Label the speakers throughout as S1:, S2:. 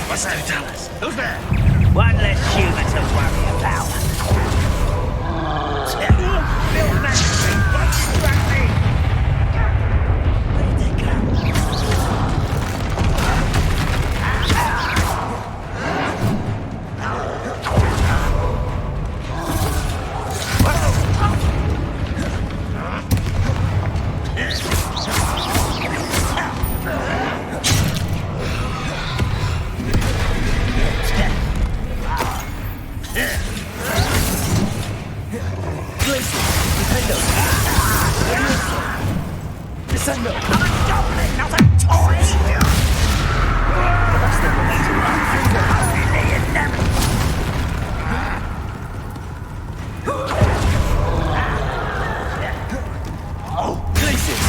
S1: What's that? Tell us. Who's there?
S2: One less human to worry about. Bill Magazine, what's distracting? Where did they go?
S1: Descendo! I'm a goblin, not a toy! That's the momentum Oh, places!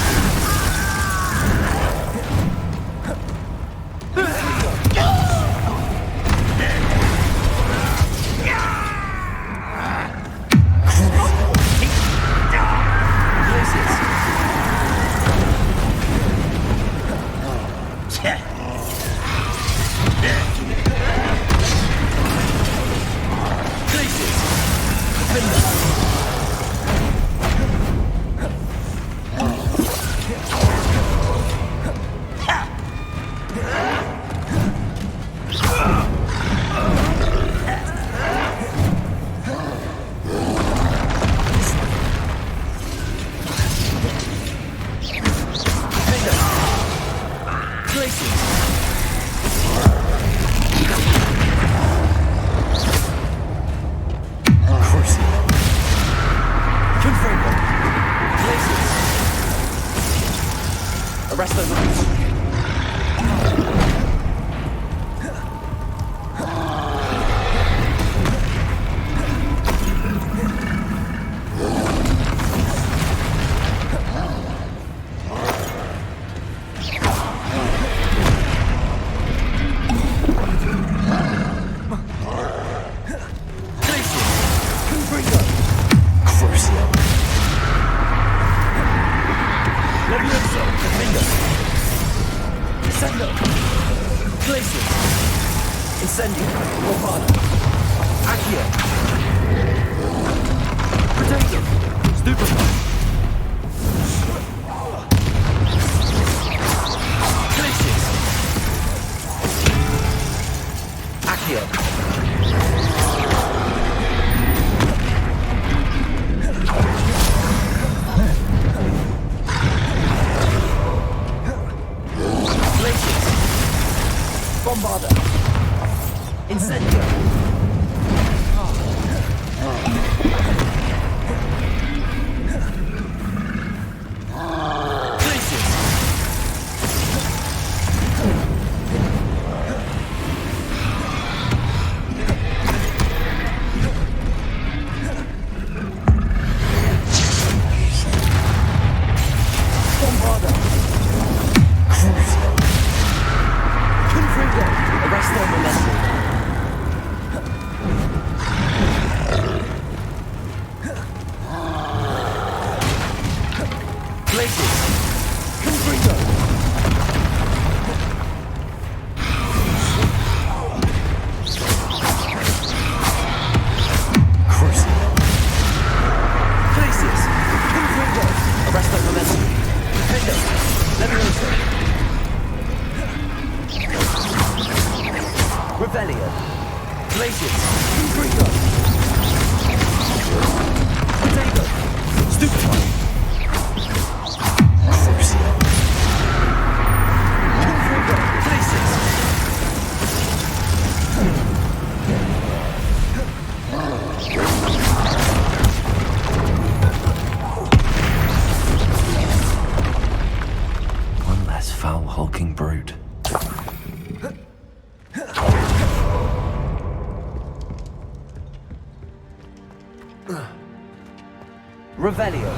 S2: Revelio.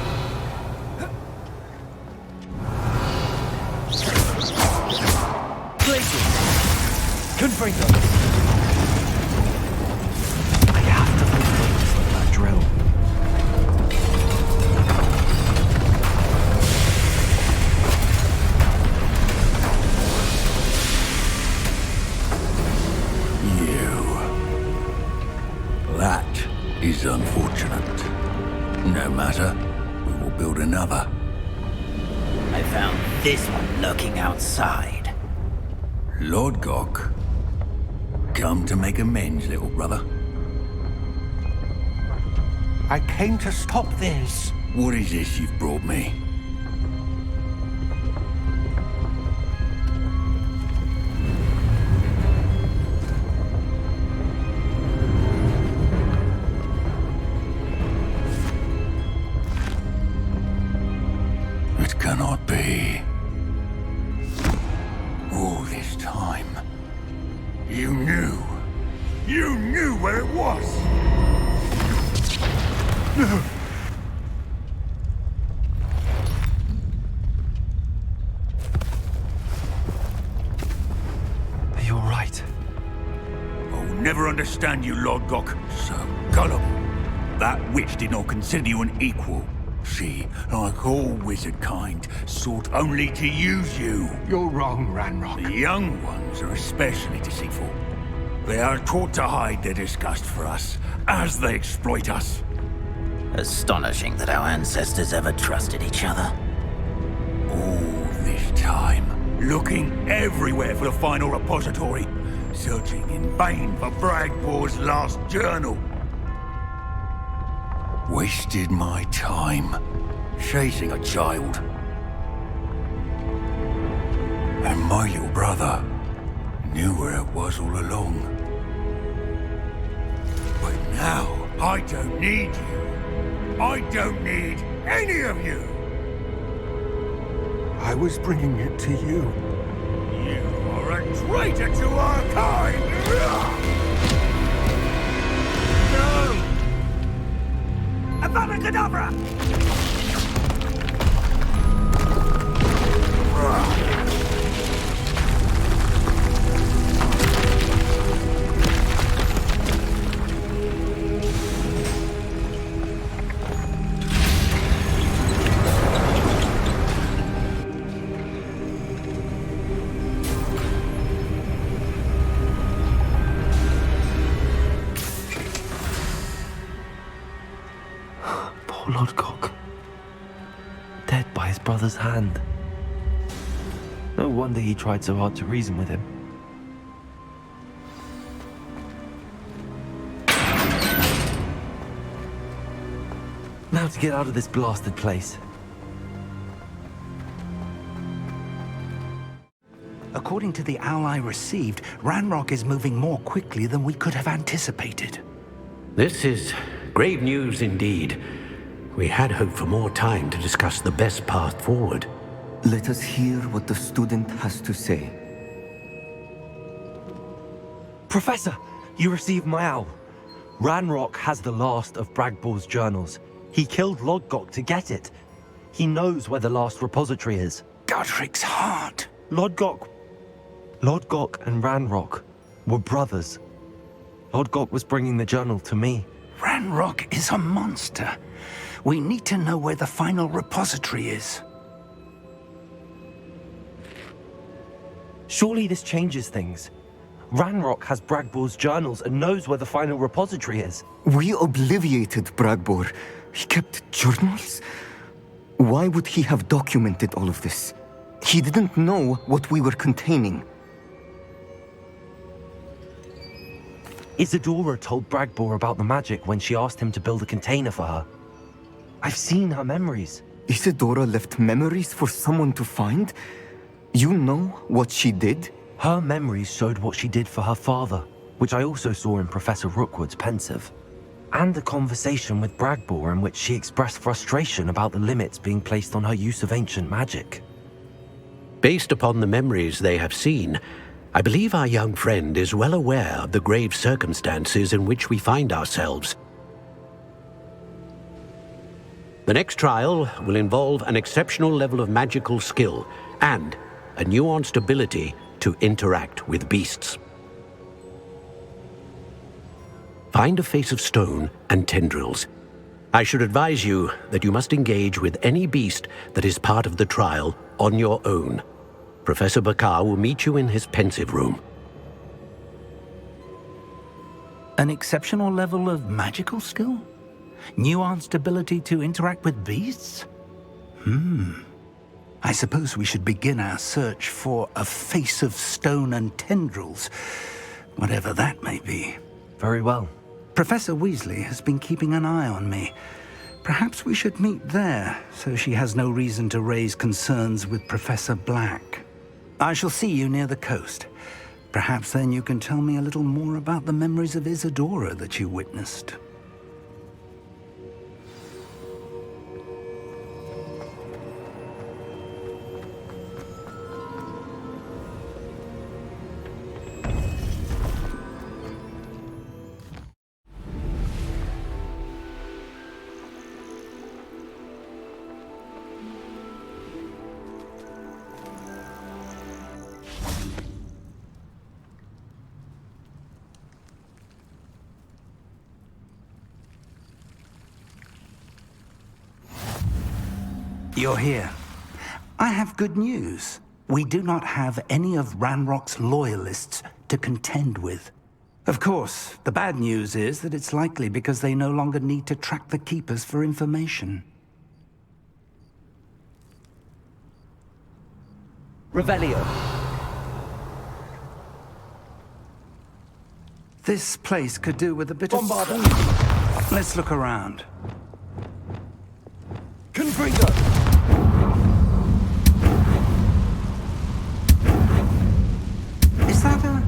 S2: Places. Confronting. I have to focus on that drill.
S1: this one lurking outside.
S3: Lodgok. Come to make amends, little brother.
S2: I came to stop this.
S3: What is this you've brought me? It cannot be. All this time, you knew. You knew where it was!
S4: Are you all right?
S3: I'll never understand you, Lodgok. So gullible. That witch did not consider you an equal. She, like all wizard kind, sought only to use you.
S2: You're wrong, Ranrok.
S3: The young ones are especially deceitful. They are taught to hide their disgust for us, as they exploit us.
S1: Astonishing that our ancestors ever trusted each other.
S3: All this time, looking everywhere for the final repository, searching in vain for Bragbor's last journal. Wasted my time, chasing a child. And my little brother knew where it was all along. But now, I don't need you. I don't need any of you.
S2: I was bringing it to you.
S3: You are a traitor to our kind! No!
S1: Avada Kedavra!
S4: Poor Lodgok. Dead by his brother's hand. No wonder he tried so hard to reason with him. Now to get out of this blasted place.
S5: According to the owl I received, Ranrok is moving more quickly than we could have anticipated.
S6: This is grave news indeed. We had hoped for more time to discuss the best path forward.
S7: Let us hear what the student has to say.
S4: Professor, you received my owl. Ranrok has the last of Bragbor's journals. He killed Lodgok to get it. He knows where the last repository is.
S5: Godric's heart.
S4: Lodgok and Ranrok were brothers. Lodgok was bringing the journal to me.
S5: Ranrok is a monster. We need to know where the final repository is.
S4: Surely this changes things. Ranrok has Bragbor's journals and knows where the final repository is.
S7: We obliviated Bragbor. He kept journals? Why would he have documented all of this? He didn't know what we were containing.
S4: Isadora told Bragbor about the magic when she asked him to build a container for her. I've seen her memories.
S7: Isadora left memories for someone to find? You know what she did?
S4: Her memories showed what she did for her father, which I also saw in Professor Rookwood's pensive. And a conversation with Bragbor in which she expressed frustration about the limits being placed on her use of ancient magic.
S6: Based upon the memories they have seen, I believe our young friend is well aware of the grave circumstances in which we find ourselves. The next trial will involve an exceptional level of magical skill and a nuanced ability to interact with beasts. Find a face of stone and tendrils. I should advise you that you must engage with any beast that is part of the trial on your own. Professor Bakar will meet you in his pensive room.
S5: An exceptional level of magical skill? Nuanced ability to interact with beasts? I I suppose we should begin our search for a face of stone and tendrils, whatever that may be.
S4: Very well.
S5: Professor Weasley has been keeping an eye on me. Perhaps we should meet there, so she has no reason to raise concerns with Professor Black. I shall see you near the coast. Perhaps then you can tell me a little more about the memories of Isadora that you witnessed. You're here. I have good news. We do not have any of Ranrock's loyalists to contend with. Of course, the bad news is that it's likely because they no longer need to track the Keepers for information.
S4: Revelio.
S5: This place could do with a bit of... Let's look around.
S4: Confringo.
S5: Is that a...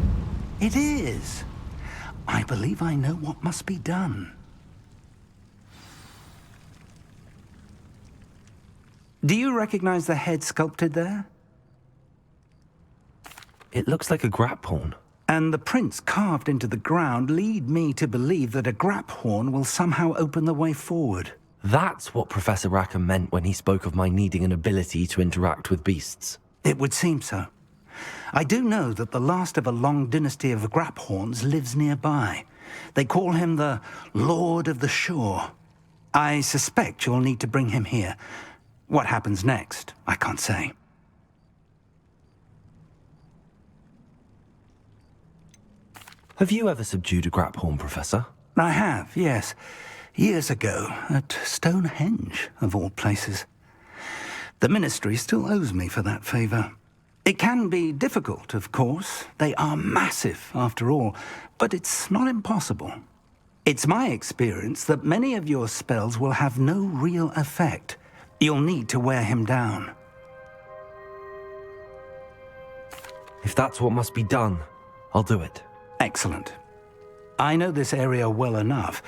S5: It is. I believe I know what must be done. Do you recognize the head sculpted there?
S4: It looks like a Graphorn.
S5: And the prints carved into the ground lead me to believe that a Graphorn will somehow open the way forward.
S4: That's what Professor Rackham meant when he spoke of my needing an ability to interact with beasts.
S5: It would seem so. I do know that the last of a long dynasty of Graphorns lives nearby. They call him the Lord of the Shore. I suspect you'll need to bring him here. What happens next, I can't say.
S4: Have you ever subdued a Graphorn, Professor?
S5: I have, yes. Years ago, at Stonehenge, of all places. The Ministry still owes me for that favor. It can be difficult, of course. They are massive, after all, but it's not impossible. It's my experience that many of your spells will have no real effect. You'll need to wear him down.
S4: If that's what must be done, I'll do it.
S5: Excellent. I know this area well enough.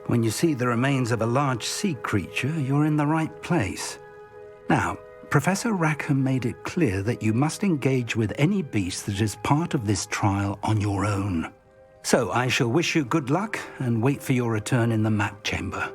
S5: When you see the remains of a large sea creature, you're in the right place. Now, Professor Rackham made it clear that you must engage with any beast that is part of this trial on your own. So I shall wish you good luck and wait for your return in the map chamber.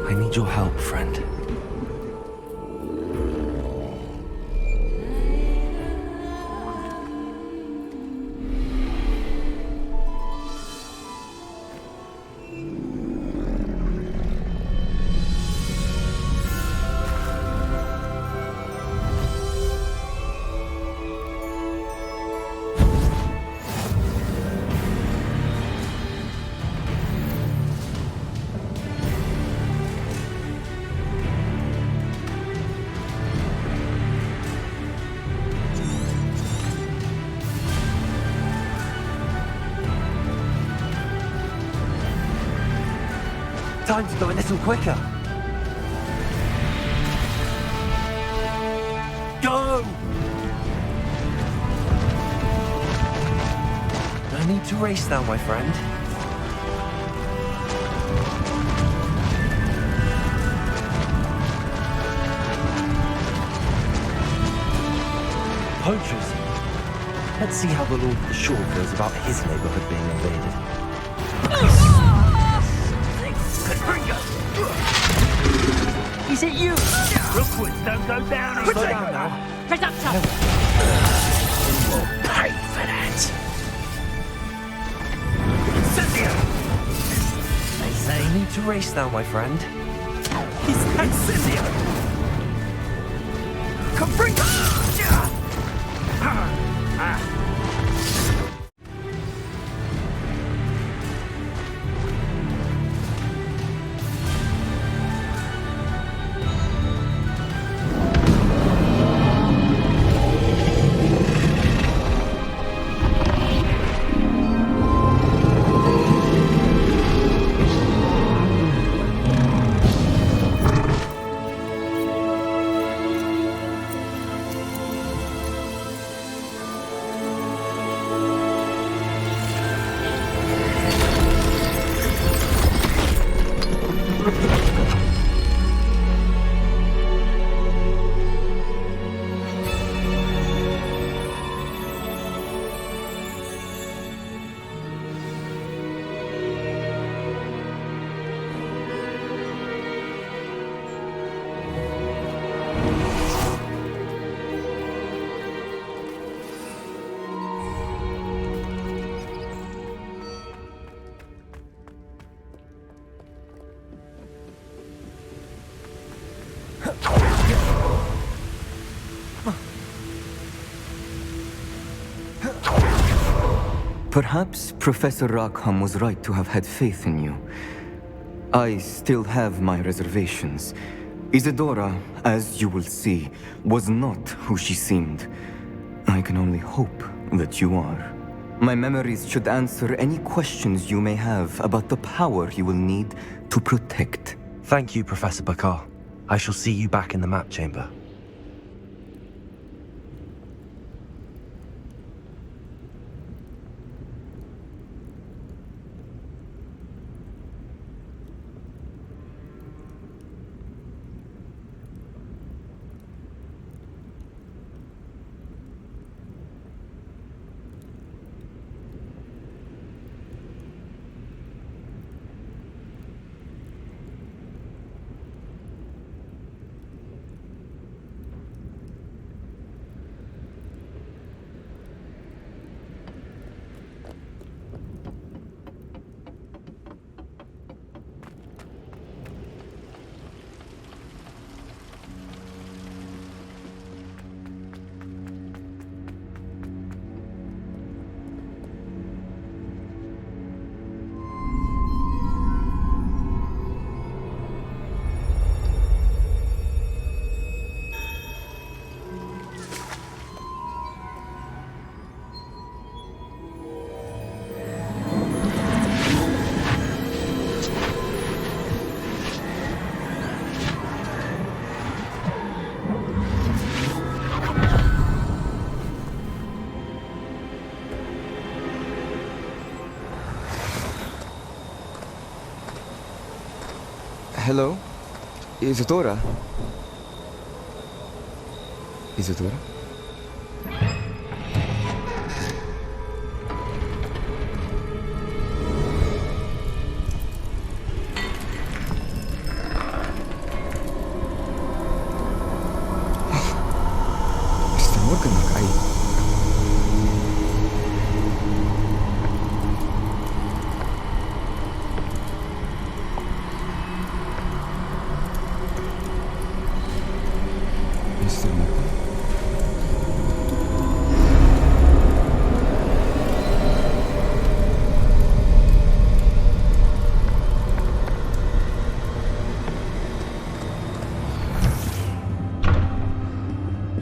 S4: I need your help, friend. Time to go a little quicker. Go! No need to race now, my friend. Poachers. Let's see how the Lord of the Shore feels about his neighborhood being invaded.
S1: Is it you?
S2: Rookwood, don't go down.
S4: Slow down now.
S1: Presumption!
S2: We'll pay for that. Cynthia!
S1: They say
S4: No need to race now, my friend.
S2: Is that Cynthia? Come bring
S7: Perhaps Professor Rackham was right to have had faith in you. I still have my reservations. Isadora, as you will see, was not who she seemed. I can only hope that you are. My memories should answer any questions you may have about the power you will need to protect.
S4: Thank you, Professor Bakar. I shall see you back in the map chamber.
S7: Hello? Isadora? Isadora?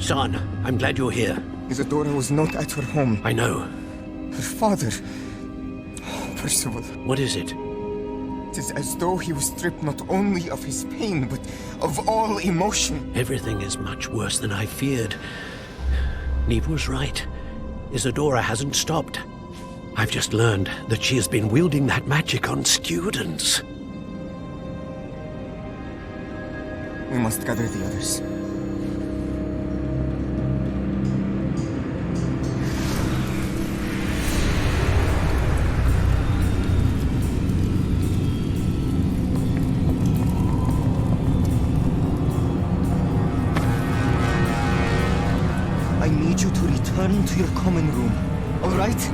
S6: Son, I'm glad you're here.
S8: Isadora was not at her home.
S6: I know.
S8: Her father... Percival.
S6: What is it?
S8: It is as though he was stripped not only of his pain, but of all emotion.
S6: Everything is much worse than I feared. Neve was right. Isadora hasn't stopped. I've just learned that she has been wielding that magic on students.
S8: We must gather the others. I need you to return to your common room, all right?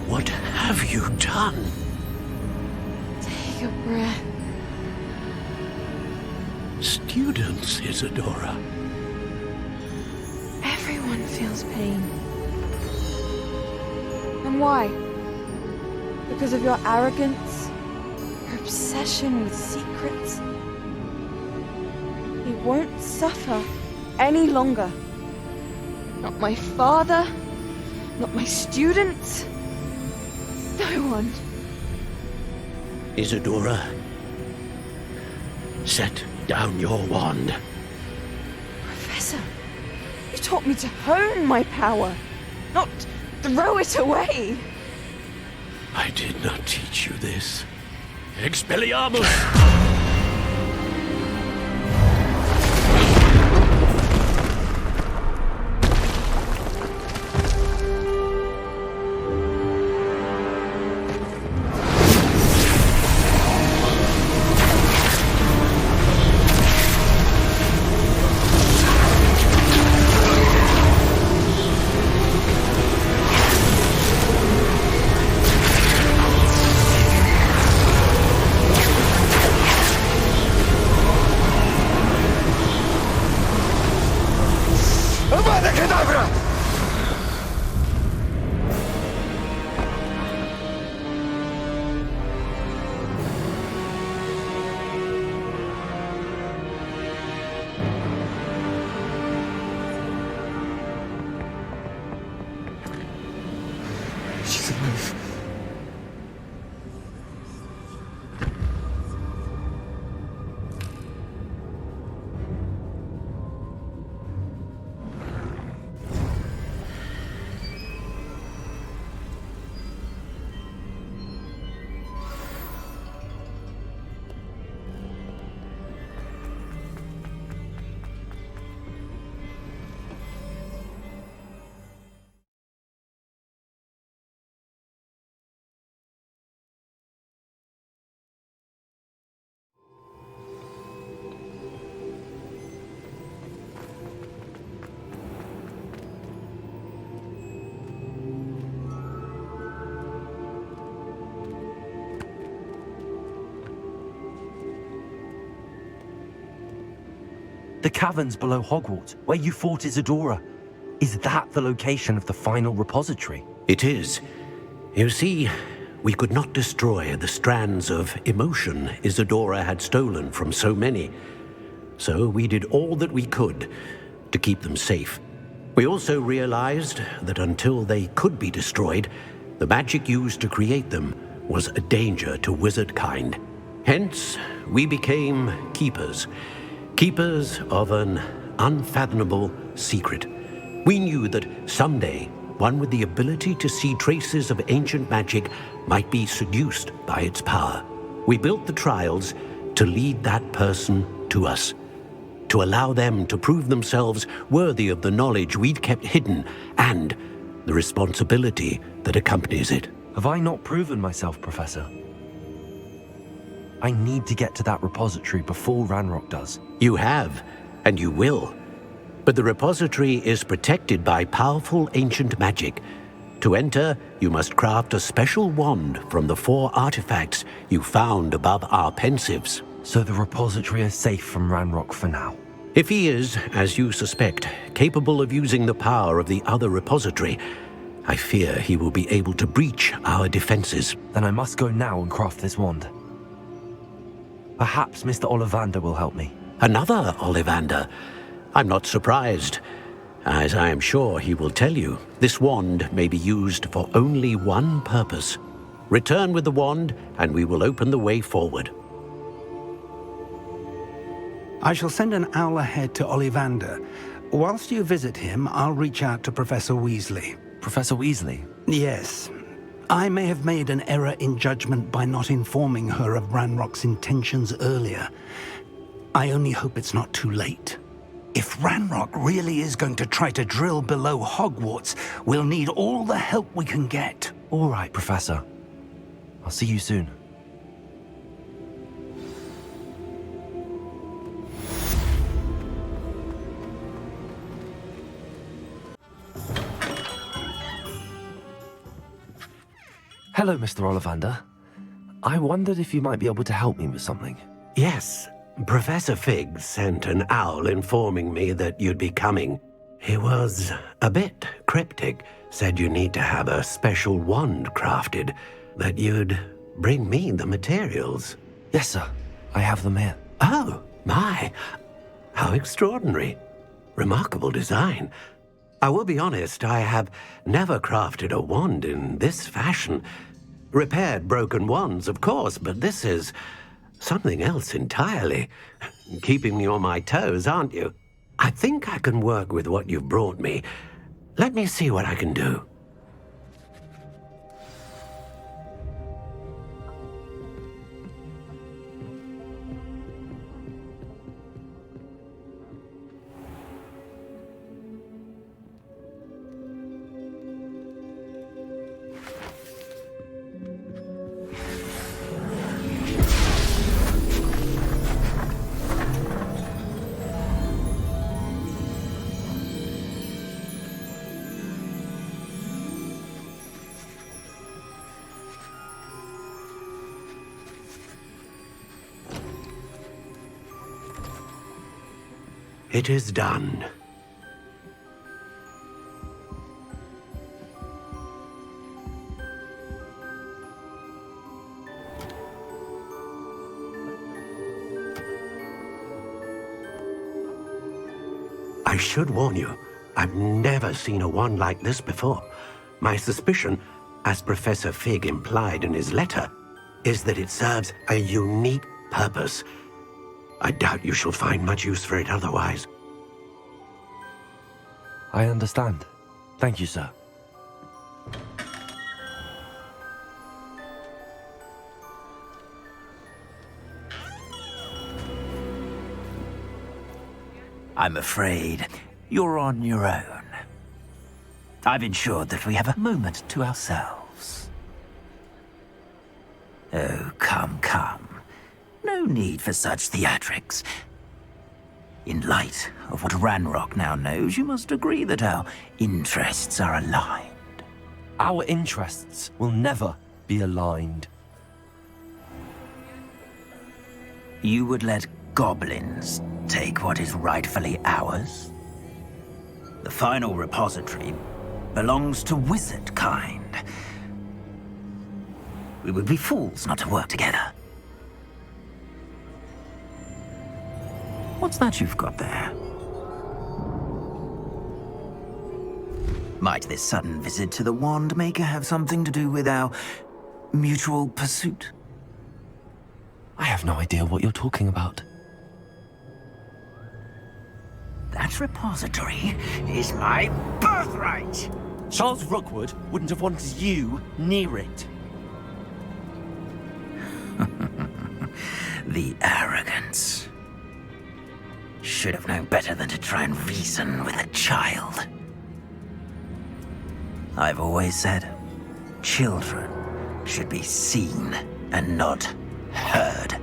S6: What have you done?
S9: Take a breath.
S6: Students, Isadora.
S9: Everyone feels pain. And why? Because of your arrogance? Your obsession with secrets? He won't suffer any longer. Not my father, not my students, no one.
S6: Isadora, set down your wand.
S9: Professor, you taught me to hone my power, not throw it away.
S6: I did not teach you this. Expelliarmus!
S8: She's alive.
S4: The caverns below Hogwarts, where you fought Isadora. Is that the location of the final repository?
S6: It is. You see, we could not destroy the strands of emotion Isadora had stolen from so many. So we did all that we could to keep them safe. We also realized that until they could be destroyed, the magic used to create them was a danger to wizard kind. Hence, we became keepers. Keepers of an unfathomable secret. We knew that someday, one with the ability to see traces of ancient magic might be seduced by its power. We built the trials to lead that person to us, to allow them to prove themselves worthy of the knowledge we'd kept hidden and the responsibility that accompanies it.
S4: Have I not proven myself, Professor? I need to get to that repository before Ranrok does.
S6: You have, and you will. But the repository is protected by powerful ancient magic. To enter, you must craft a special wand from the 4 artifacts you found above our pensives.
S4: So the repository is safe from Ranrok for now.
S6: If he is, as you suspect, capable of using the power of the other repository, I fear he will be able to breach our defenses.
S4: Then I must go now and craft this wand. Perhaps Mr. Ollivander will help me.
S6: Another Ollivander? I'm not surprised. As I am sure he will tell you, this wand may be used for only one purpose. Return with the wand, and we will open the way forward.
S5: I shall send an owl ahead to Ollivander. Whilst you visit him, I'll reach out to Professor Weasley.
S4: Professor Weasley?
S5: Yes. I may have made an error in judgment by not informing her of Ranrock's intentions earlier. I only hope it's not too late. If Ranrok really is going to try to drill below Hogwarts, we'll need all the help we can get.
S4: All right, Professor. I'll see you soon. Hello, Mr. Ollivander. I wondered if you might be able to help me with something.
S6: Yes, Professor Fig sent an owl informing me that you'd be coming. He was a bit cryptic, said you need to have a special wand crafted, that you'd bring me the materials.
S4: Yes, sir. I have them here.
S6: Oh, my. How extraordinary. Remarkable design. I will be honest, I have never crafted a wand in this fashion. Repaired broken wands, of course, but this is something else entirely. Keeping me on my toes, aren't you? I think I can work with what you've brought me. Let me see what I can do. It is done. I should warn you, I've never seen a wand like this before. My suspicion, as Professor Fig implied in his letter, is that it serves a unique purpose. I doubt you shall find much use for it otherwise.
S4: I understand. Thank you, sir.
S1: I'm afraid you're on your own. I've ensured that we have a moment to ourselves. Oh, come, come. No need for such theatrics. In light of what Ranrok now knows, you must agree that our interests are aligned.
S4: Our interests will never be aligned.
S1: You would let goblins take what is rightfully ours? The final repository belongs to wizard kind. We would be fools not to work together. What's that you've got there? Might this sudden visit to the Wand Maker have something to do with our mutual pursuit?
S4: I have no idea what you're talking about.
S1: That repository is my birthright!
S4: Charles Rookwood wouldn't have wanted you near it.
S1: The arrogance. Should have known better than to try and reason with a child. I've always said, children should be seen and not heard.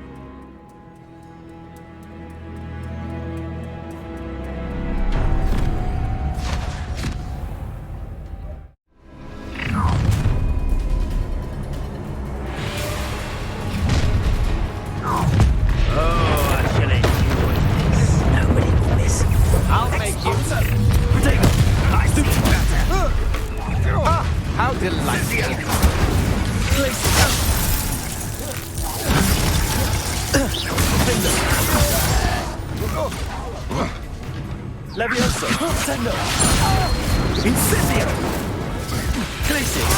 S1: Descendo! Incendio! Glacius!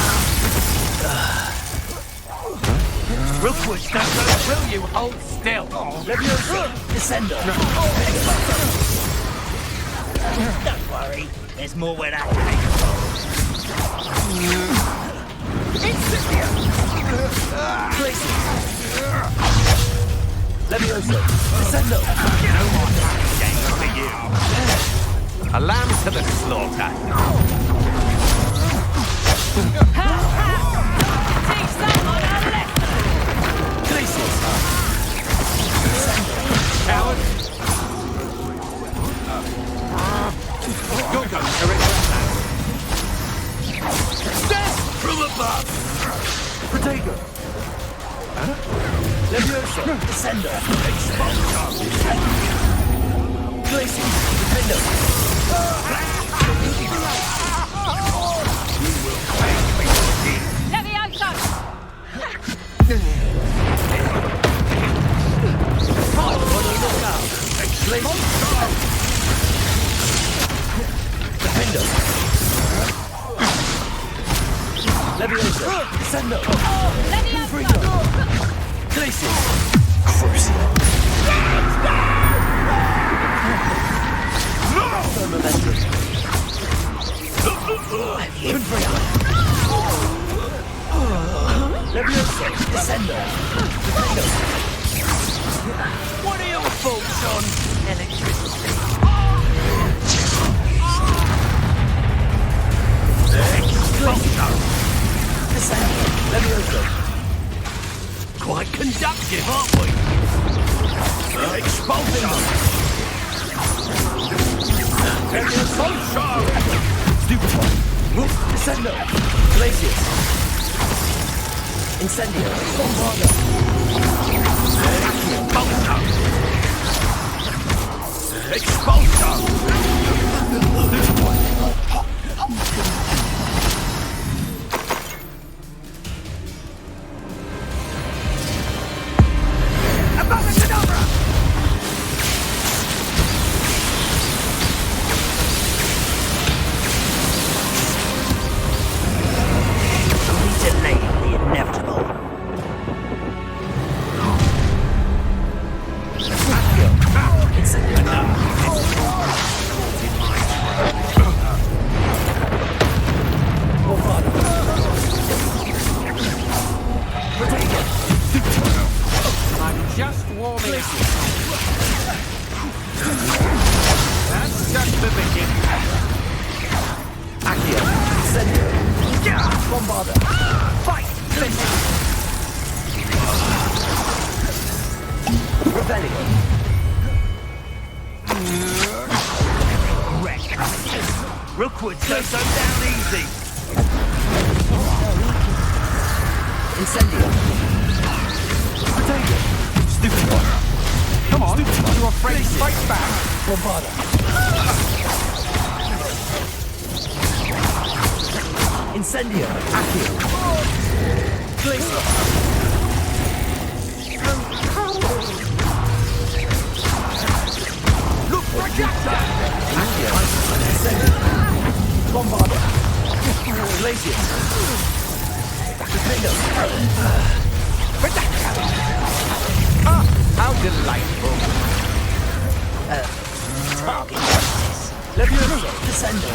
S1: Rookwood, don't go, will you? Hold still! Leviosa! Descendo! Don't worry, there's more where that came from. Incendio! Glacius! Leviosa! Descendo! No more game for you! A lamb to the slaughter!
S10: Teach someone a lesson!
S1: Glacius! Coward! Go, Death from above! Protego! Leviosa! Descendo! Expulsion! Glacius! Defender! You will pay for your deed!
S10: Leviosa!
S1: Fire on the lookout! Glacius! Defender! Leviosa! Descendo!
S10: Leviosa!
S1: Glacius! Crucial! Momentum! Confronting! Leviosa! Descendo! Defender! What are your thoughts on electricity? Expulsion! Descendo! Leviosa! Quite conductive, aren't we? Expulsion! Expulsion! Stupefy! Descendo! Glacius! Incendio! Bombarda! Expulsion! Rookwood, don't go down easy! Incendio! Potato! Stupid one! Come on, you're afraid to fight back! Bombarda! Incendio! Accio! Glacius! Look, projector! Accio! Incendio! Bombarda! Glacius! Defender! Ah, how delightful! Target justice! Leviosa! Descendo!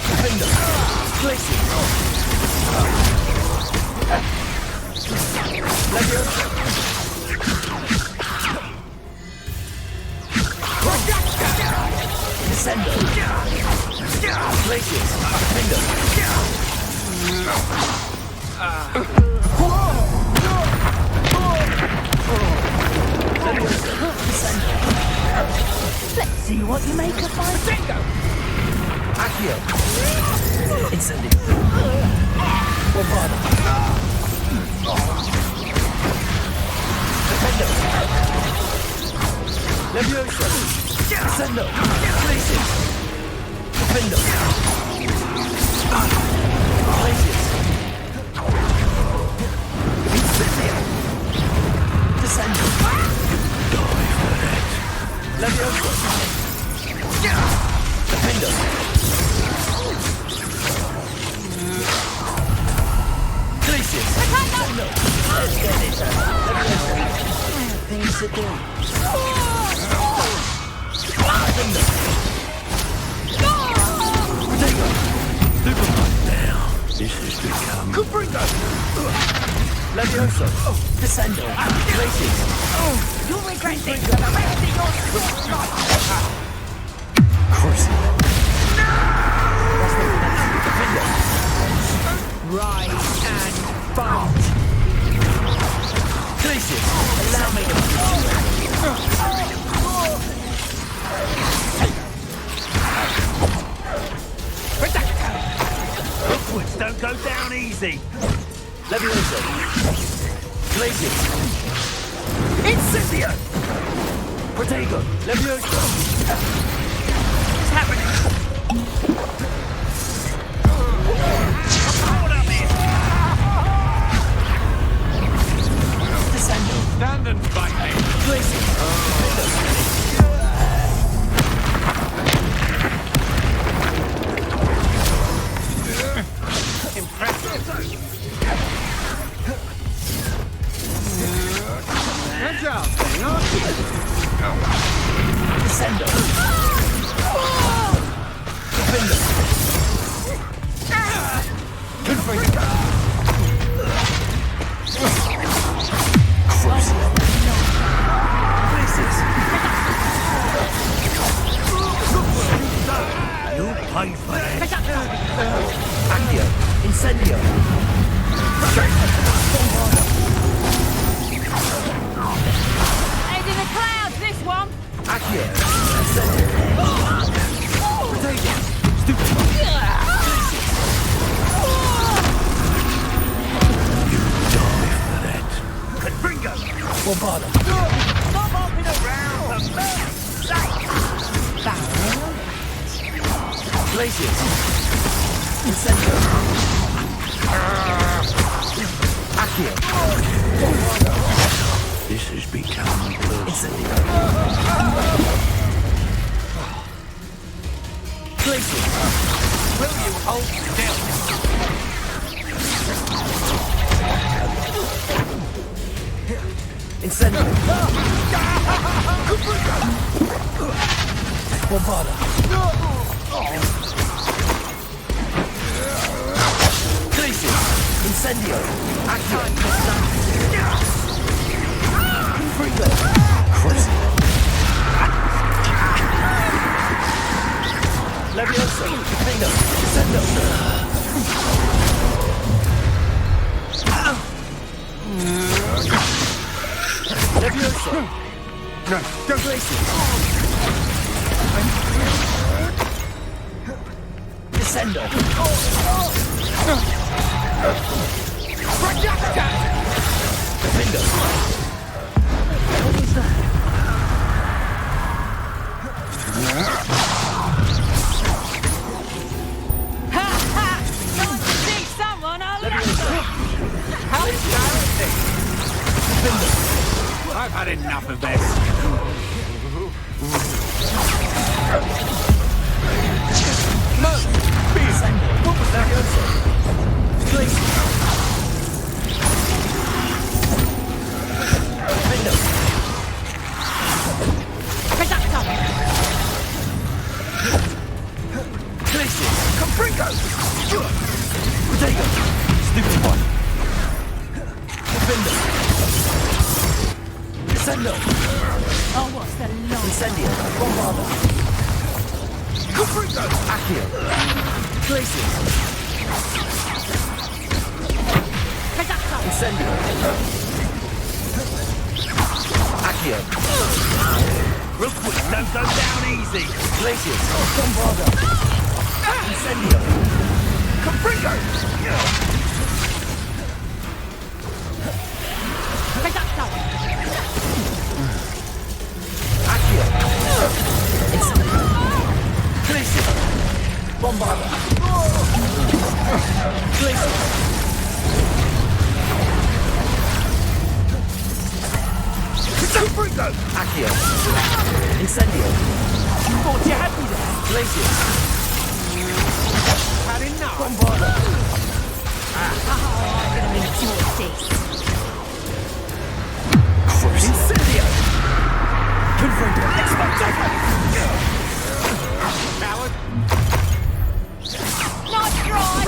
S1: Defender! Glacius! Leviosa! Descendo! Glacius! Defender! Leviosa! Descendo! Let's see what you make of my bingo! Accio! Incendio! Bombarda! Defender! Leviosa! Descendo! Glacius! Defender! Glacius! Incendio! Descendo! Die for that!
S4: Levioso! Defender! Glacius! Let's get this over. Things to do. Defender!
S3: Now, this has become...
S4: Confronting! Levioso! Descendo! Glacius!
S10: You'll regret this for the rest of your short life!
S4: Cruising! Defender!
S10: Rise and fight!
S4: Glacius! Allow me to...
S2: Rookwoods don't go down easy.
S4: Levioso! Glacius! Incendio! Protego! Levioso!
S2: What's happening? Hold up here.
S4: Descendo!
S2: Stand and fight me.
S4: Glacius!
S2: Impressive. Agile thing, aren't you?
S4: Descendo! Defender! Confronting! Cruising! Places!
S2: You pay for that.
S4: Accio! Incendio!
S10: Head in the clouds, this one!
S4: Accio! Incendio! Protego! Stupid!
S2: Bingo.
S4: Bombarda!
S2: Stop hopping around for mercy's sake.
S4: Glacius! Incendio! Accio!
S3: This has become...
S4: Incendio! Glacius!
S2: Will you hold still?
S4: Incendio! Bombarda! Glacius! Incendio! Accio! Confringo! Cruising! Levioso! Defender! Descendo! Levioso! No, don't Glacius! Descendo! Defender! What was that?
S10: Ha ha! Time to see someone I'll
S2: How embarrassing.
S4: Defender!
S2: I've had enough of this.
S4: No! Descendo! What was that? Glacius! Defender! Glacius! Confringo! Protego! Stupid one! Defender! Descendo!
S10: Oh, what's the long?
S4: Incendio! Bombarda! Confringo! Accio! Glacius! Incendio! Accio!
S2: Rookwood don't go down easy.
S4: Glacius! Bombarda! Incendio! Confringo! Accio! Incendio! Glacius! Bombarda! Glacius!
S3: Confringo!
S4: Accio. Incendio. You thought you had me there? Glacius.
S2: Had enough.
S4: Bombarda.
S10: I'm gonna enjoy this.
S4: Incendio. Confringo. Expectago.
S2: Coward.
S10: Nice try!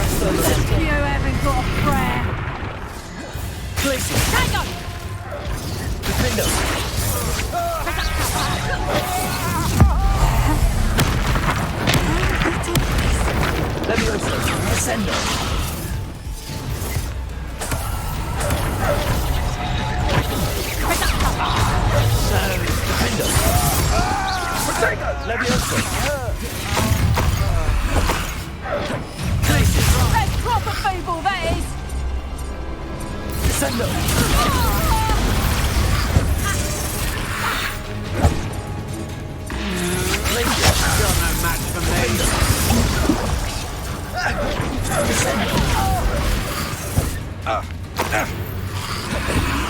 S10: You haven't got a prayer.
S4: Glacius.
S10: Hang on!
S4: Defendo. Levioso. Ascendo. Defendo. Levioso. Glacius.
S10: That's proper feeble, that is!
S4: Descendo. Glacius.
S2: Still no match for me.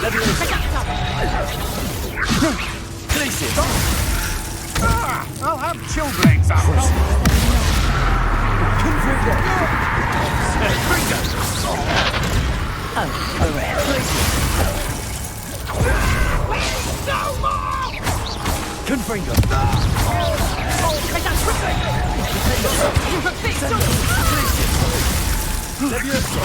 S4: Levioso. Glacius.
S2: I'll have chilblains up.
S4: Confringo. Confringo. Levioso.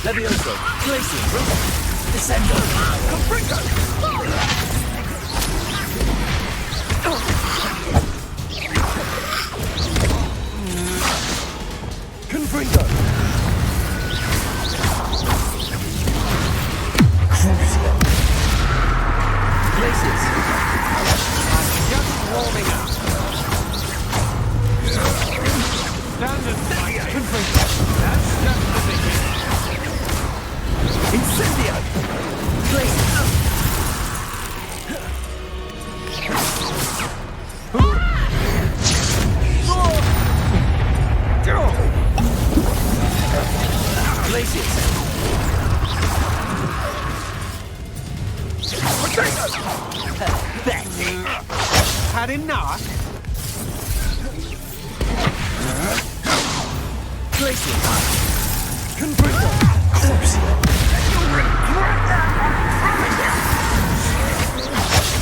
S4: Levioso. Glacius. Descendo. Confringo. Confringo. Glacius.
S2: Just warming up. Standard fire.
S4: Confringo.
S2: That's just the beginning.
S4: Incendio. Glacius. Glacius. That's it.
S2: Had enough.
S4: Glacius. Confringo.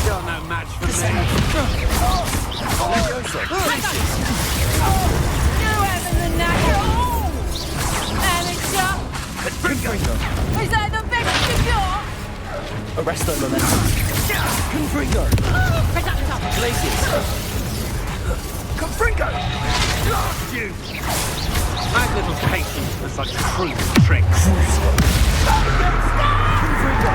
S2: Still no match for me.
S4: Levioso. Glacius.
S10: You haven't the knack at all! Amateur!
S4: Confringo.
S10: Is that the best you got?
S4: Arresto momentum. Confringo. Glacius.
S3: Confringo! Blast you!
S2: My little patience for such crude tricks.
S4: Confringo.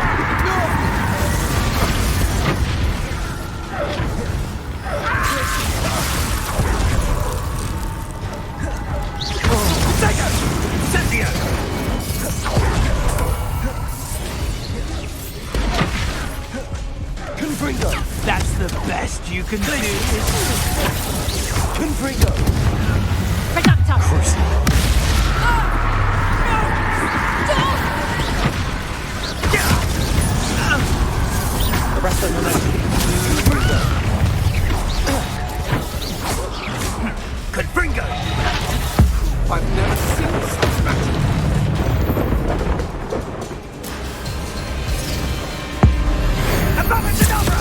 S3: Incendio!
S4: Confringo.
S2: That's the best you can do.
S4: Confringo. Arresto momentum.
S3: Confringo!
S2: I've never seen such magic.
S3: Abracadabra!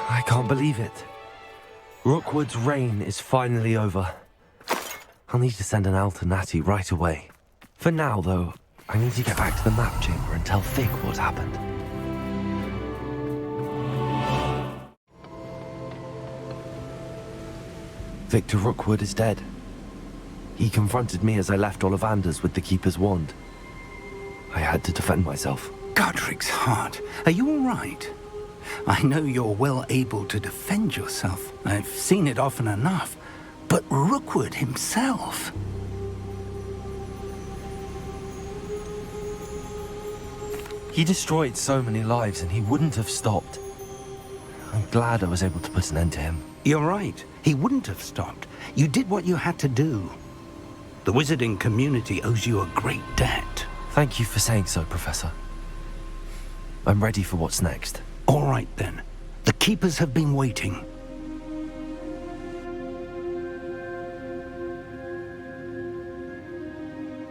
S4: I can't believe it. Rookwood's reign is finally over. I'll need to send an Alternati right away. For now, though, I need to get back to the map chamber and tell Fig what happened. Victor Rookwood is dead. He confronted me as I left Ollivander's with the Keeper's wand. I had to defend myself.
S5: Godric's heart. Are you all right? I know you're well able to defend yourself. I've seen it often enough. But Rookwood himself...
S4: He destroyed so many lives and he wouldn't have stopped. I'm glad I was able to put an end to him.
S5: You're right. He wouldn't have stopped. You did what you had to do. The wizarding community owes you a great debt.
S4: Thank you for saying so, Professor. I'm ready for what's next.
S5: All right, then. The Keepers have been waiting.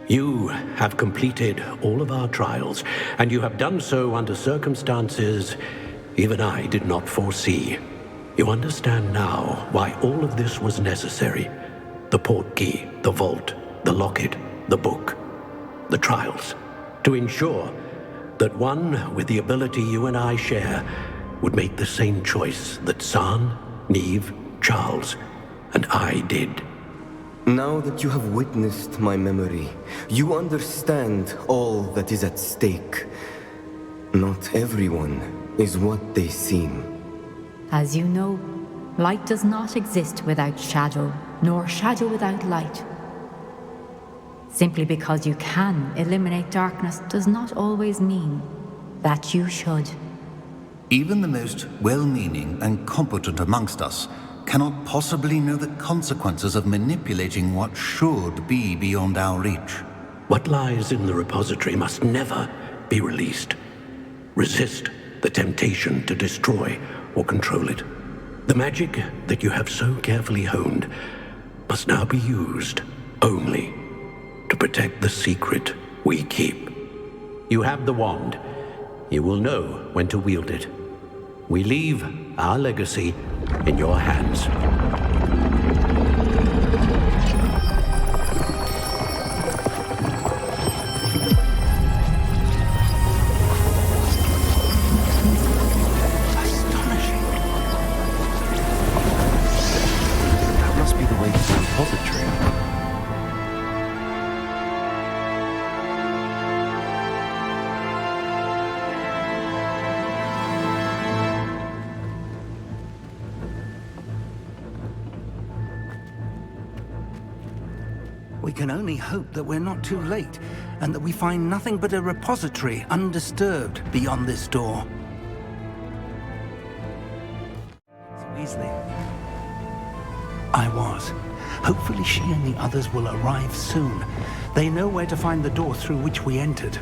S6: You have completed all of our trials, and you have done so under circumstances even I did not foresee. You understand now why all of this was necessary. The portkey, the vault, the locket, the book, the trials. To ensure that one with the ability you and I share would make the same choice that San, Neve, Charles, and I did.
S7: Now that you have witnessed my memory, you understand all that is at stake. Not everyone is what they seem.
S11: As you know, light does not exist without shadow, nor shadow without light. Simply because you can eliminate darkness does not always mean that you should.
S12: Even the most well-meaning and competent amongst us cannot possibly know the consequences of manipulating what should be beyond our reach.
S6: What lies in the repository must never be released. Resist the temptation to destroy or control it. The magic that you have so carefully honed must now be used only to protect the secret we keep. You have the wand. You will know when to wield it. We leave our legacy in your hands.
S4: Astonishing. That must be the way to the repository.
S5: We can only hope that we're not too late, and that we find nothing but a repository undisturbed beyond this door.
S4: Weasley.
S5: I was. Hopefully she and the others will arrive soon. They know where to find the door through which we entered.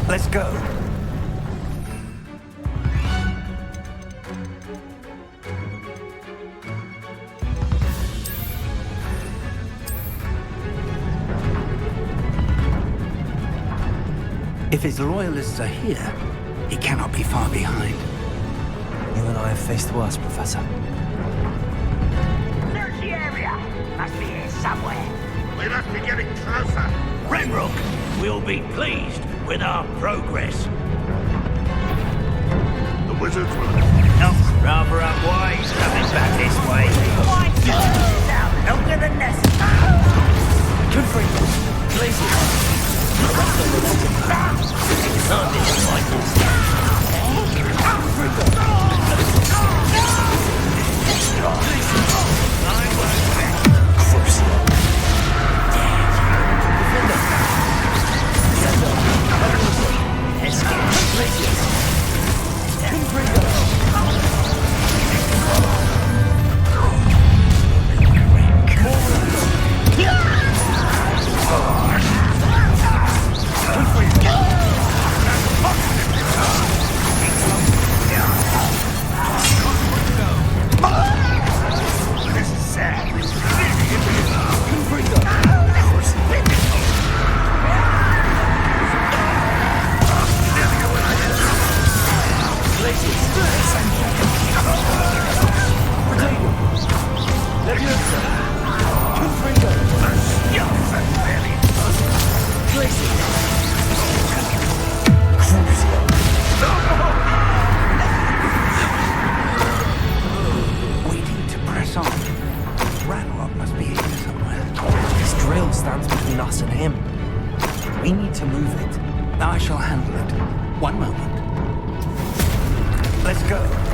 S5: Let's go. If his loyalists are here, he cannot be far behind.
S4: You and I have faced worse, Professor.
S2: Search the area. Must be here somewhere. We must be getting closer.
S3: Ranrok will be pleased with our progress.
S2: The wizards will...
S1: No, rather unwise coming back this way. Now, longer than necessary. Confronting. Places.
S4: and him. We need to move it.
S5: I shall handle it. One moment. Let's go.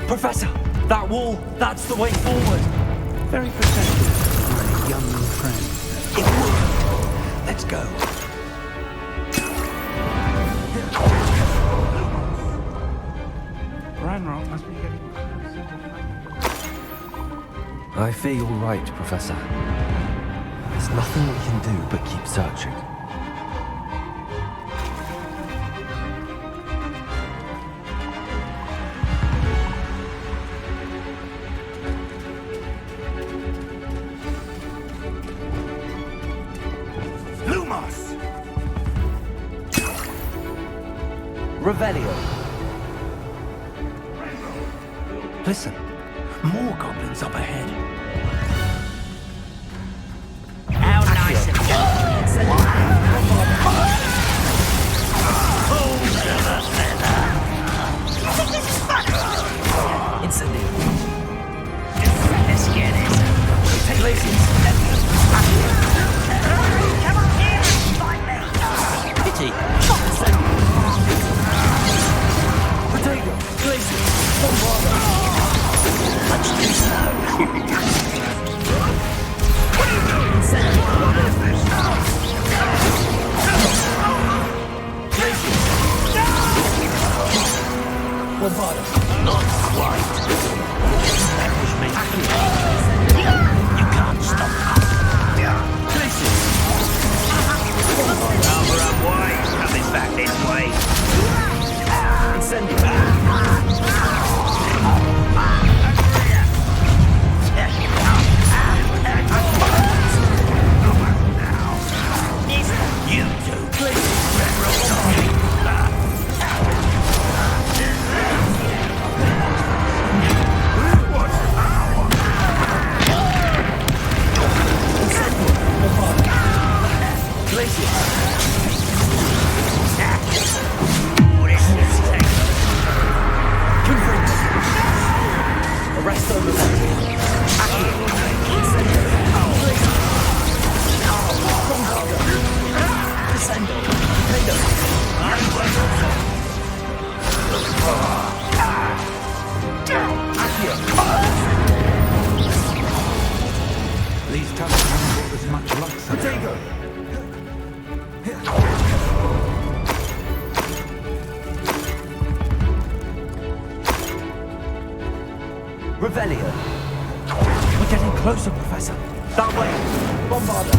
S4: Professor, that wall, that's the way forward.
S5: Very protective, my young friend. It worked. Let's go. Ranrok must be getting
S4: I fear you're right, Professor. There's nothing we can do but keep searching.
S5: Revelio. Listen, more goblins up ahead.
S2: How nice and
S1: Incendio.
S2: Let's get it.
S1: Take laces.
S2: Come on here and fight me.
S1: Pity. Potato. Glacier. Much too slow. Bombardo. Not quite. That was meant to be. You can't stop us. Glacier.
S2: Number up wide. Coming back this way.
S1: Incendio.
S2: You two.
S1: Arrest Ollivander.
S5: These tunnels haven't brought us much luck so far.
S1: Revelio. We're getting closer, Professor. That way. Bombardo.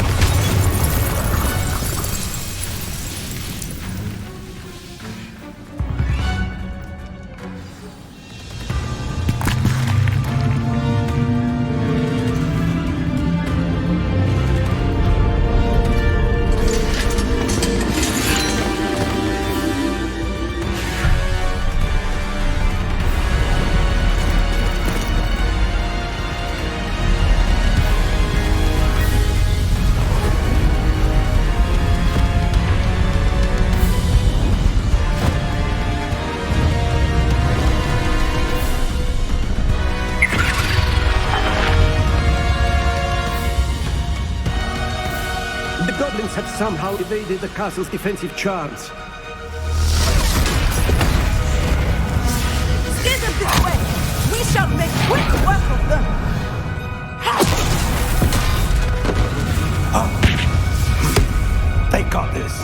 S13: Had somehow evaded the castle's defensive charms.
S10: Steer them this way! We shall make quick work of them!
S5: They got this.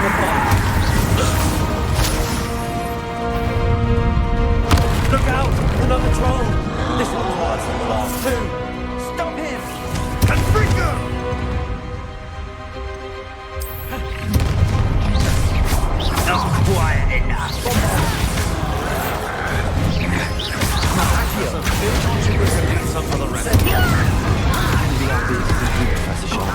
S4: Look out! Another troll! This one's worse than the last two!
S5: Stop him!
S3: Confringo!
S1: Not quiet enough.
S4: Some for the rest. Professor Shaw.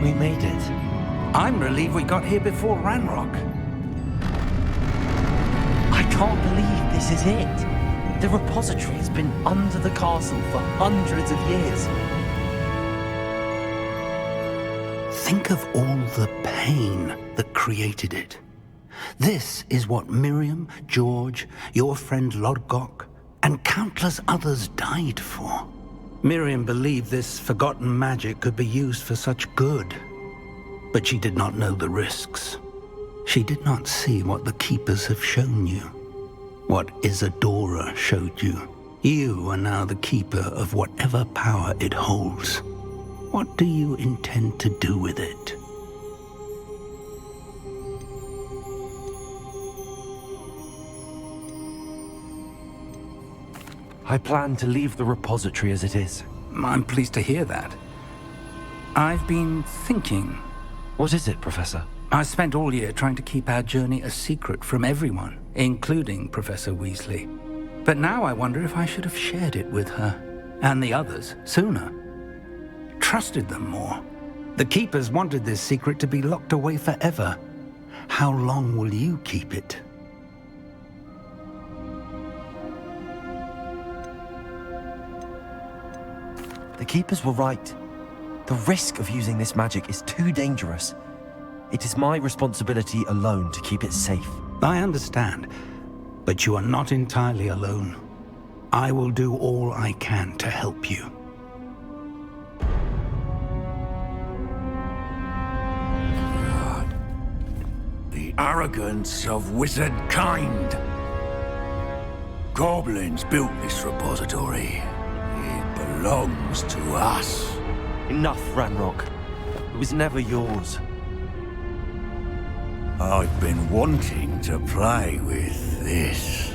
S5: We made it. I'm relieved we got here before Ranrok.
S4: I can't believe this is it. The repository has been under the castle for hundreds of years.
S5: Think of all the pain that created it. This is what Miriam, George, your friend Lodgok, and countless others died for. Miriam believed this forgotten magic could be used for such good, but she did not know the risks. She did not see what the Keepers have shown you, what Isadora showed you. You are now the Keeper of whatever power it holds. What do you intend to do with it?
S4: I plan to leave the repository as it is.
S5: I'm pleased to hear that. I've been thinking.
S4: What is it, Professor?
S5: I spent all year trying to keep our journey a secret from everyone, including Professor Weasley. But now I wonder if I should have shared it with her, and the others, sooner. Trusted them more. The Keepers wanted this secret to be locked away forever. How long will you keep it?
S4: The Keepers were right. The risk of using this magic is too dangerous. It is my responsibility alone to keep it safe.
S5: I understand, but you are not entirely alone. I will do all I can to help you.
S3: God. The arrogance of wizard kind. Goblins built this repository. It belongs to us.
S4: Enough, Ranrok. It was never yours.
S3: I've been wanting to play with this.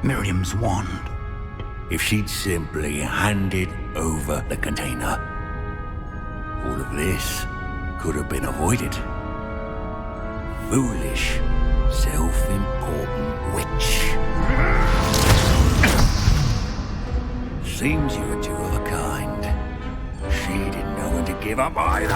S5: Miriam's wand.
S3: If she'd simply handed over the container, all of this could have been avoided. Foolish, self-important witch. Seems you were two of a kind. She didn't know when to give up either.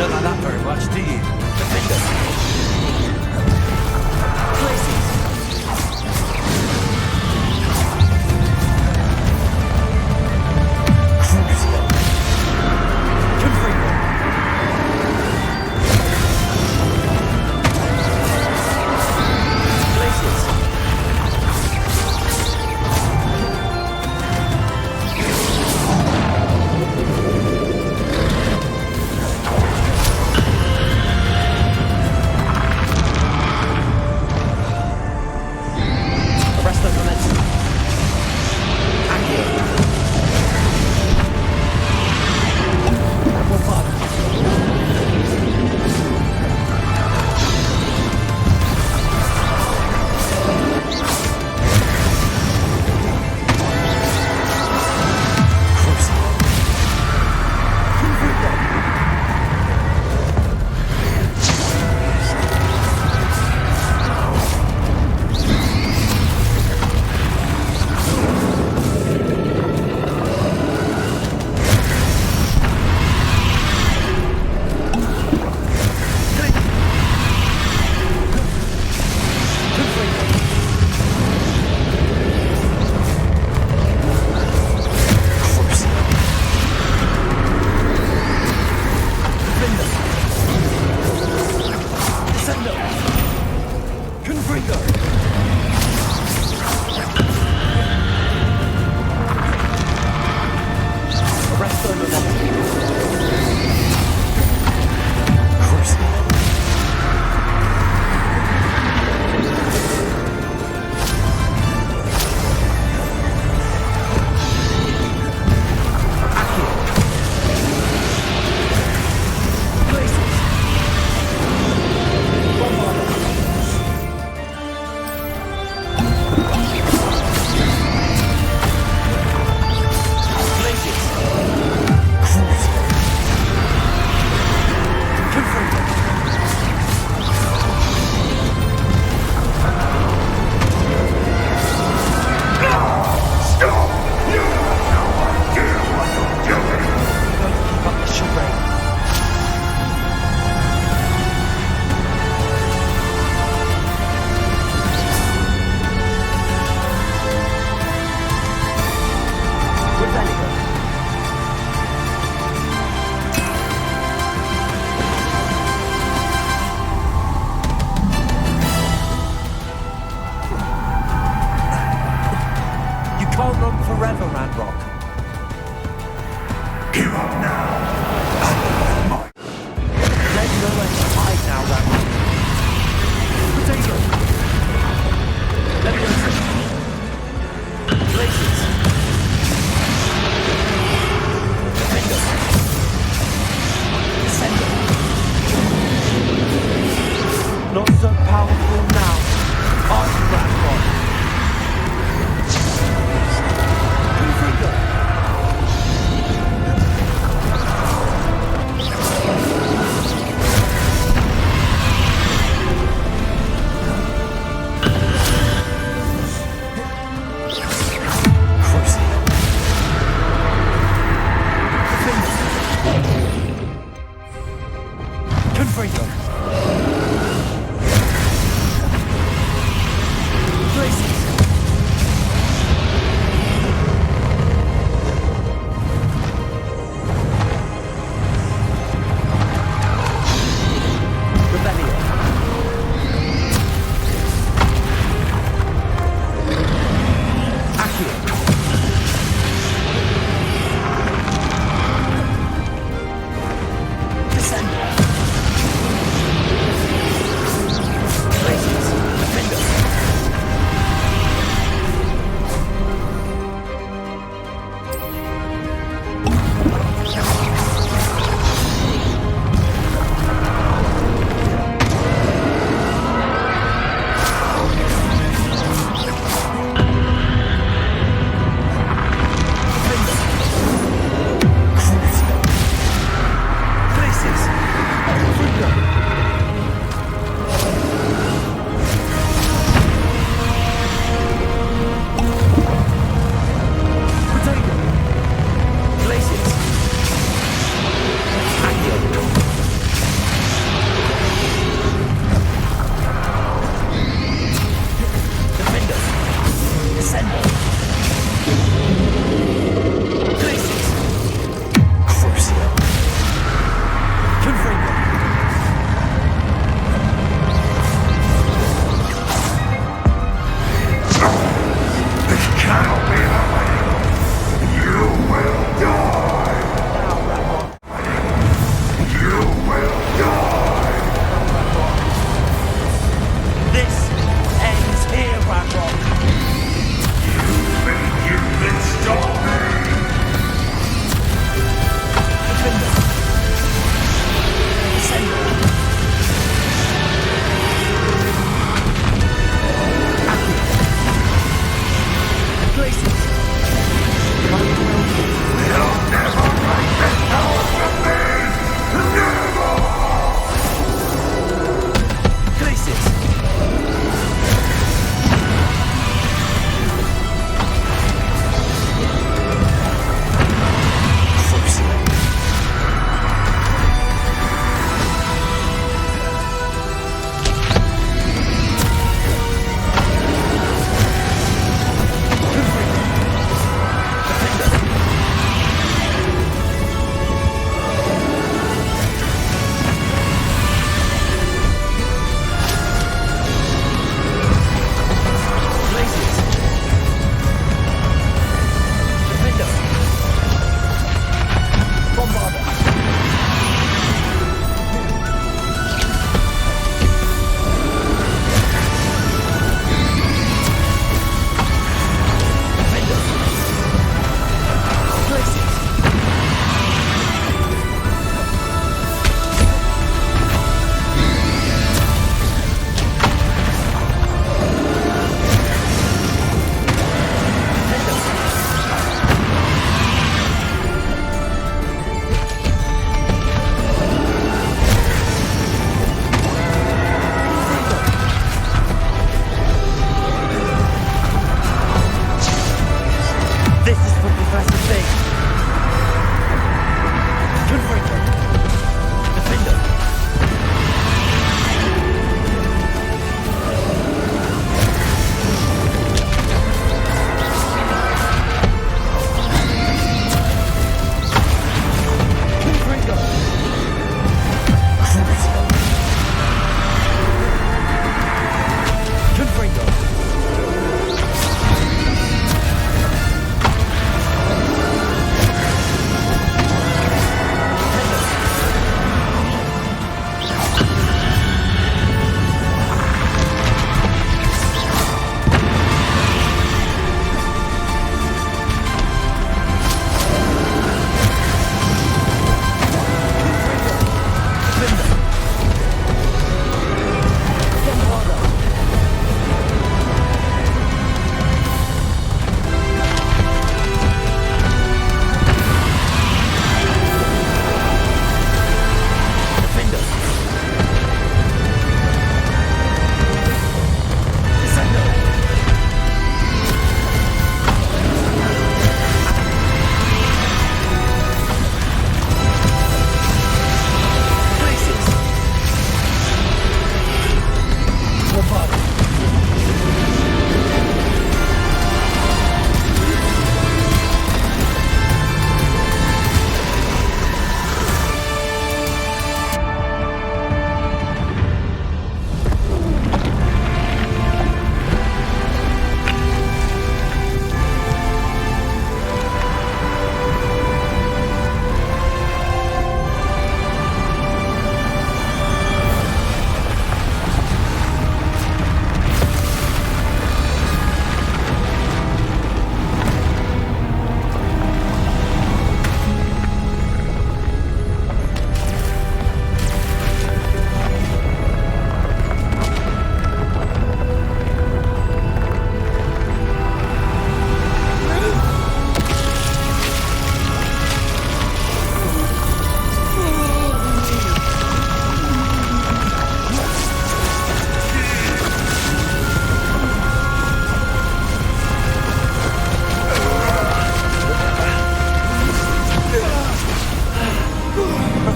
S4: don't like that very much, do you? Defender!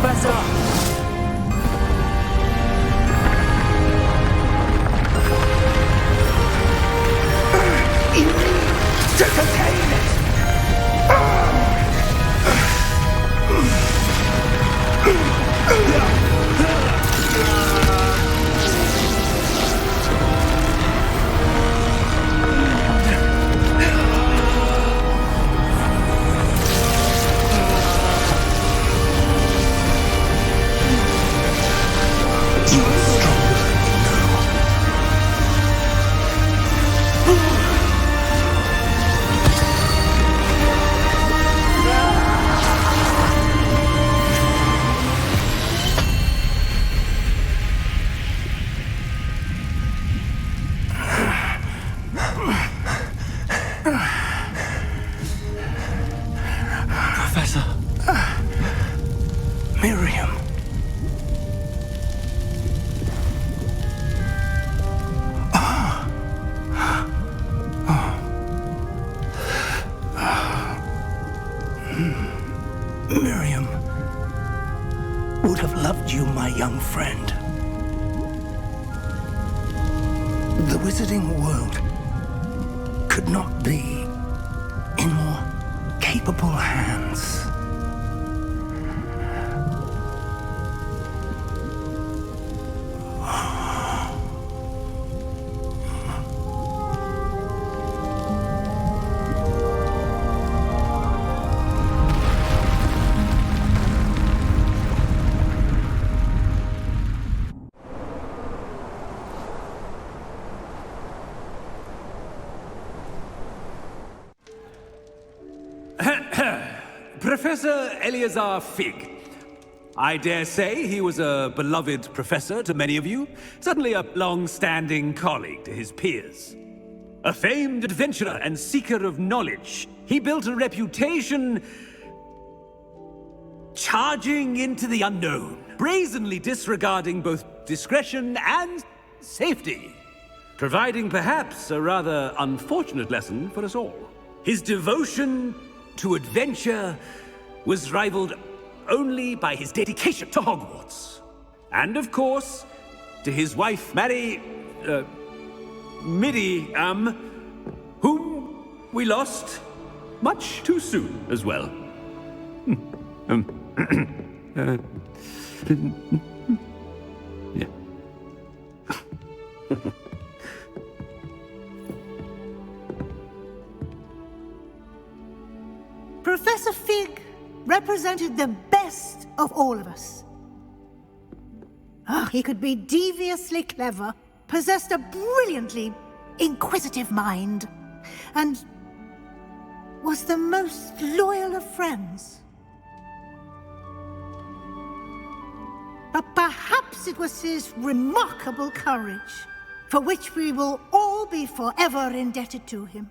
S4: Professor!
S5: You need to contain it!
S4: Professor.
S5: Miriam. Miriam would have loved you, my young friend. The wizarding world could not be in more capable hands.
S14: Professor Eleazar Fig. I dare say he was a beloved professor to many of you, certainly a long-standing colleague to his peers. A famed adventurer and seeker of knowledge, he built a reputation charging into the unknown, brazenly disregarding both discretion and safety, providing perhaps a rather unfortunate lesson for us all. His devotion to adventure was rivaled only by his dedication to Hogwarts. And of course, to his wife, Midi, whom we lost much too soon as well. Yeah.
S15: Professor Fig represented the best of all of us. He could be deviously clever, possessed a brilliantly inquisitive mind, and was the most loyal of friends. But perhaps it was his remarkable courage, for which we will all be forever indebted to him.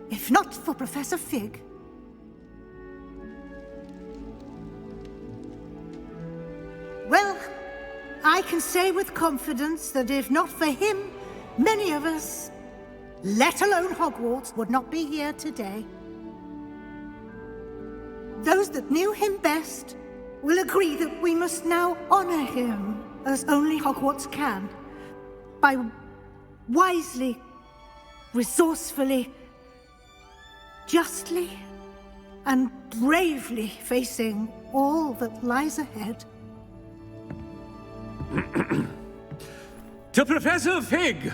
S15: If not for Professor Fig, well, I can say with confidence that if not for him, many of us, let alone Hogwarts, would not be here today. Those that knew him best will agree that we must now honor him as only Hogwarts can, by wisely, resourcefully, justly and bravely facing all that lies ahead.
S14: To Professor Fig!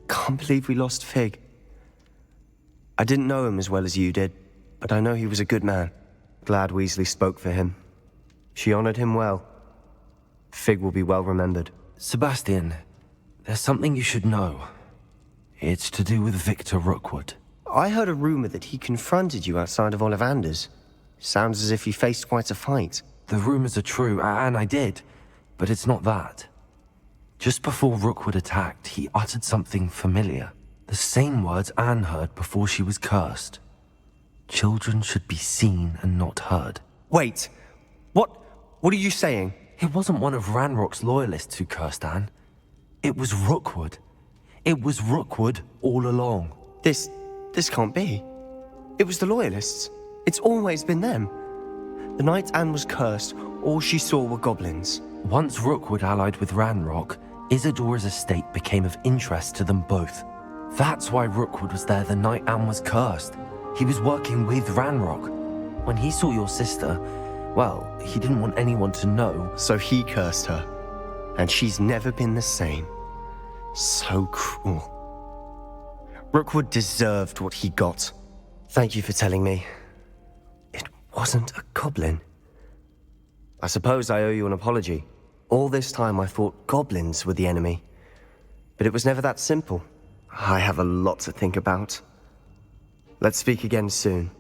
S16: Can't believe we lost Fig. I didn't know him as well as you did, but I know he was a good man. Glad Weasley spoke for him. She honored him well. Fig will be well remembered.
S4: Sebastian, there's something you should know. It's to do with Victor Rookwood.
S16: I heard a rumor that he confronted you outside of Ollivander's. Sounds as if he faced quite a fight.
S4: The rumors are true, and I did, but it's not that. Just before Rookwood attacked, he uttered something familiar. The same words Anne heard before she was cursed. Children should be seen and not heard.
S16: Wait, what are you saying?
S4: It wasn't one of Ranrock's loyalists who cursed Anne. It was Rookwood. It was Rookwood all along.
S16: This can't be. It was the loyalists. It's always been them. The night Anne was cursed, all she saw were goblins.
S4: Once Rookwood allied with Ranrok, Isadora's estate became of interest to them both. That's why Rookwood was there the night Anne was cursed. He was working with Ranrok. When he saw your sister, well, he didn't want anyone to know.
S16: So he cursed her. And she's never been the same. So cruel. Rookwood deserved what he got. Thank you for telling me. It wasn't a goblin. I suppose I owe you an apology. All this time I thought goblins were the enemy. But it was never that simple. I have a lot to think about. Let's speak again soon.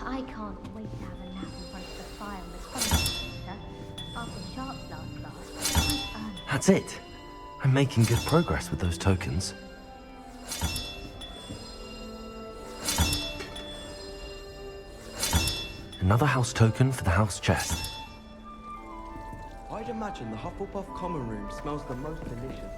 S17: I can't wait to have a nap in front of the fire on this holiday, after Sharp's last blast.
S4: That's it. I'm making good progress with those tokens. Another house token for the house chest.
S16: I'd imagine the Hufflepuff common room smells the most delicious.